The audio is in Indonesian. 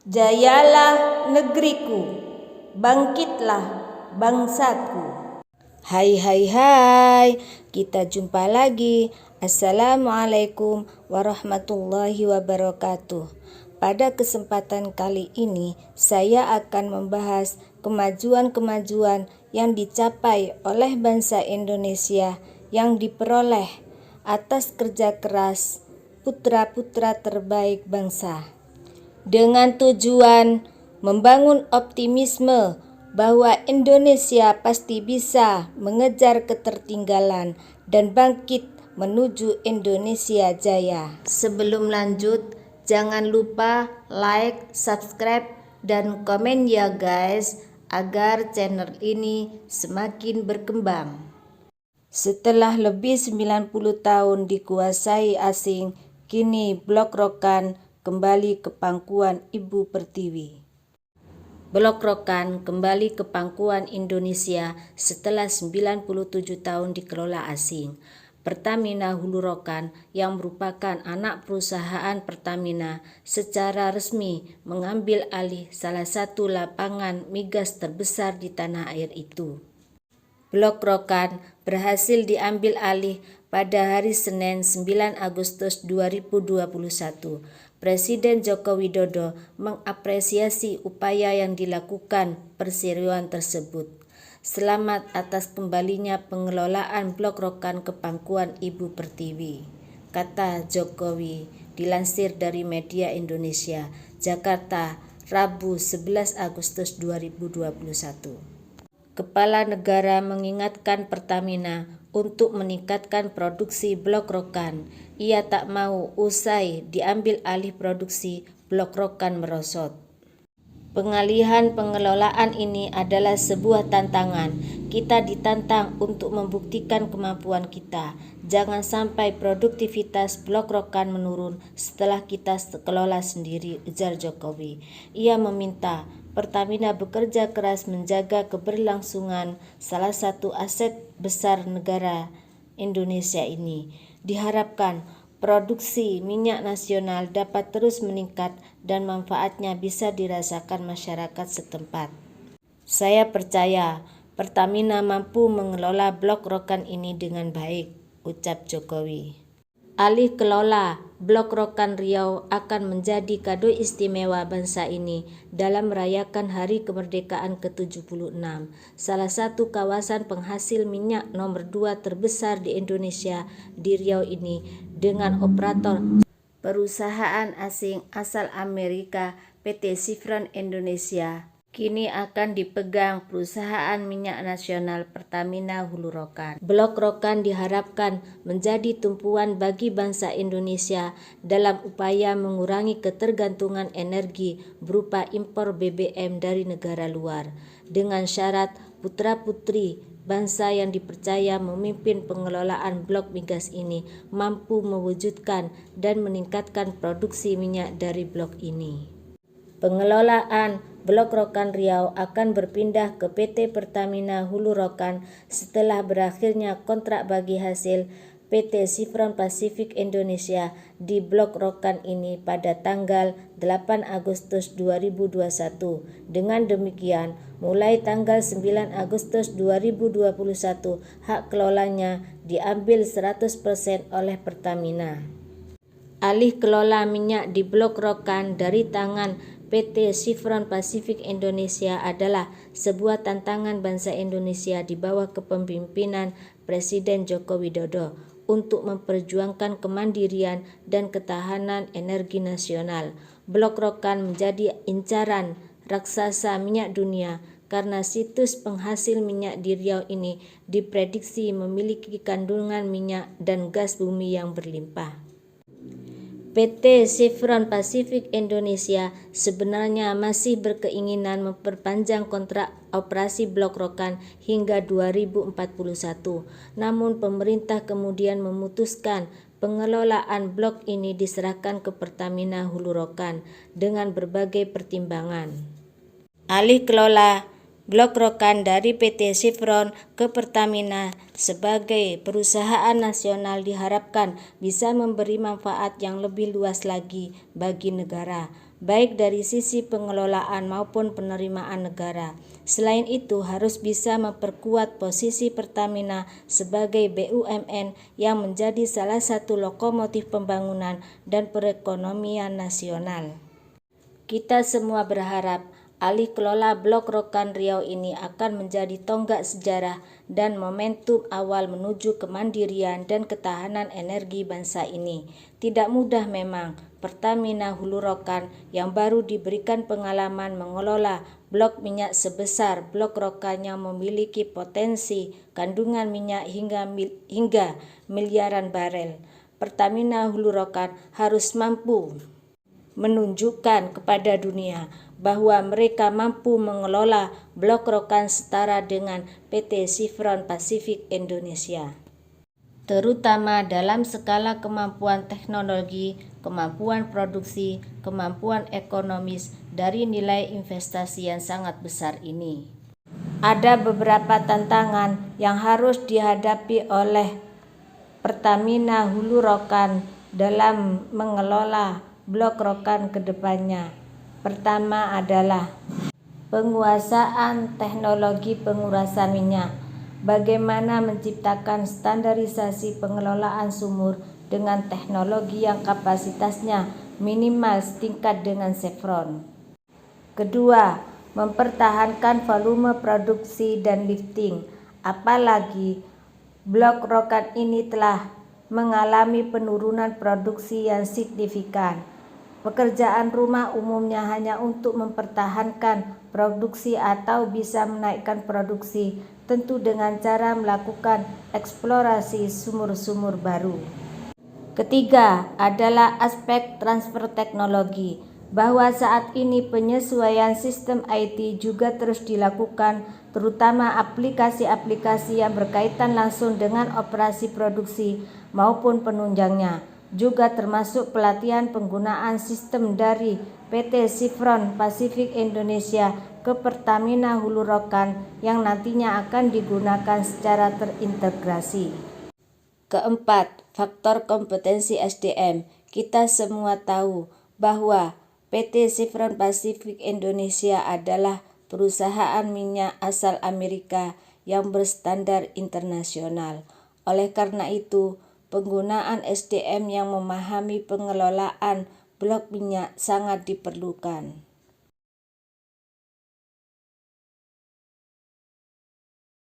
Jayalah negeriku, bangkitlah bangsaku. Hai hai hai, kita jumpa lagi. Assalamualaikum warahmatullahi wabarakatuh. Pada kesempatan kali ini saya akan membahas kemajuan-kemajuan yang dicapai oleh bangsa Indonesia yang diperoleh atas kerja keras putra-putra terbaik bangsa, dengan tujuan membangun optimisme bahwa Indonesia pasti bisa mengejar ketertinggalan dan bangkit menuju Indonesia Jaya. Sebelum lanjut, jangan lupa like, subscribe, dan komen ya guys, agar channel ini semakin berkembang. Setelah lebih 90 tahun dikuasai asing, kini Blok Rokan kembali ke pangkuan Ibu Pertiwi. Blok Rokan kembali ke pangkuan Indonesia setelah 97 tahun dikelola asing. Pertamina Hulu Rokan yang merupakan anak perusahaan Pertamina secara resmi mengambil alih salah satu lapangan migas terbesar di tanah air itu. Blok Rokan berhasil diambil alih pada hari Senin 9 Agustus 2021. Presiden Joko Widodo mengapresiasi upaya yang dilakukan perseroan tersebut. Selamat atas kembalinya pengelolaan Blok Rokan ke pangkuan Ibu Pertiwi, kata Jokowi, dilansir dari Media Indonesia, Jakarta, Rabu 11 Agustus 2021. Kepala negara mengingatkan Pertamina untuk meningkatkan produksi Blok Rokan. Ia tak mau usai diambil alih produksi Blok Rokan merosot. Pengalihan pengelolaan ini adalah sebuah tantangan. Kita ditantang untuk membuktikan kemampuan kita. Jangan sampai produktivitas Blok Rokan menurun setelah kita kelola sendiri, ujar Jokowi. Ia meminta Pertamina bekerja keras menjaga keberlangsungan salah satu aset besar negara Indonesia ini. Diharapkan produksi minyak nasional dapat terus meningkat dan manfaatnya bisa dirasakan masyarakat setempat. Saya percaya Pertamina mampu mengelola Blok Rokan ini dengan baik, ucap Jokowi. Alih kelola Blok Rokan Riau akan menjadi kado istimewa bangsa ini dalam merayakan Hari Kemerdekaan ke-76. Salah satu kawasan penghasil minyak nomor 2 terbesar di Indonesia di Riau ini, dengan operator perusahaan asing asal Amerika PT Chevron Indonesia, kini akan dipegang perusahaan minyak nasional Pertamina Hulu Rokan. Blok Rokan diharapkan menjadi tumpuan bagi bangsa Indonesia dalam upaya mengurangi ketergantungan energi berupa impor BBM dari negara luar, dengan syarat putra-putri bangsa yang dipercaya memimpin pengelolaan blok migas ini mampu mewujudkan dan meningkatkan produksi minyak dari blok ini. Pengelolaan Blok Rokan Riau akan berpindah ke PT Pertamina Hulu Rokan setelah berakhirnya kontrak bagi hasil PT Chevron Pacific Indonesia di Blok Rokan ini pada tanggal 8 Agustus 2021. Dengan demikian, mulai tanggal 9 Agustus 2021, hak kelolanya diambil 100% oleh Pertamina. Alih kelola minyak di Blok Rokan dari tangan PT Chevron Pacific Indonesia adalah sebuah tantangan bangsa Indonesia di bawah kepemimpinan Presiden Joko Widodo untuk memperjuangkan kemandirian dan ketahanan energi nasional. Blok Rokan menjadi incaran raksasa minyak dunia karena situs penghasil minyak di Riau ini diprediksi memiliki kandungan minyak dan gas bumi yang berlimpah. PT Chevron Pacific Indonesia sebenarnya masih berkeinginan memperpanjang kontrak operasi Blok Rokan hingga 2041. Namun pemerintah kemudian memutuskan pengelolaan blok ini diserahkan ke Pertamina Hulu Rokan dengan berbagai pertimbangan. Alih kelola Blok Rokan dari PT Chevron ke Pertamina sebagai perusahaan nasional diharapkan bisa memberi manfaat yang lebih luas lagi bagi negara. baik dari sisi pengelolaan maupun penerimaan negara. Selain itu, harus bisa memperkuat posisi Pertamina sebagai BUMN yang menjadi salah satu lokomotif pembangunan dan perekonomian nasional. Kita semua berharap alih kelola Blok Rokan Riau ini akan menjadi tonggak sejarah dan momentum awal menuju kemandirian dan ketahanan energi bangsa ini. Tidak mudah memang, Pertamina Hulu Rokan yang baru diberikan pengalaman mengelola blok minyak sebesar Blok Rokan yang memiliki potensi kandungan minyak hingga miliaran barel. Pertamina Hulu Rokan harus mampu menunjukkan kepada dunia bahwa mereka mampu mengelola Blok Rokan setara dengan PT Chevron Pacific Indonesia, terutama dalam skala kemampuan teknologi, kemampuan produksi, kemampuan ekonomis dari nilai investasi yang sangat besar ini. Ada beberapa tantangan yang harus dihadapi oleh Pertamina Hulu Rokan dalam mengelola Blok Rokan ke depannya. Pertama adalah penguasaan teknologi pengurasan minyak. Bagaimana menciptakan standarisasi pengelolaan sumur dengan teknologi yang kapasitasnya minimal setingkat dengan Chevron. Kedua, mempertahankan volume produksi dan lifting. Apalagi Blok Rokan ini telah mengalami penurunan produksi yang signifikan. Pekerjaan rumah umumnya hanya untuk mempertahankan produksi atau bisa menaikkan produksi, tentu dengan cara melakukan eksplorasi sumur-sumur baru. Ketiga adalah aspek transfer teknologi, bahwa saat ini penyesuaian sistem IT juga terus dilakukan, terutama aplikasi-aplikasi yang berkaitan langsung dengan operasi produksi maupun penunjangnya. Juga termasuk pelatihan penggunaan sistem dari PT Chevron Pacific Indonesia ke Pertamina Hulu Rokan yang nantinya akan digunakan secara terintegrasi. Keempat, faktor kompetensi SDM. Kita semua tahu bahwa PT Chevron Pacific Indonesia adalah perusahaan minyak asal Amerika yang berstandar internasional. Oleh karena itu, penggunaan SDM yang memahami pengelolaan blok minyak sangat diperlukan.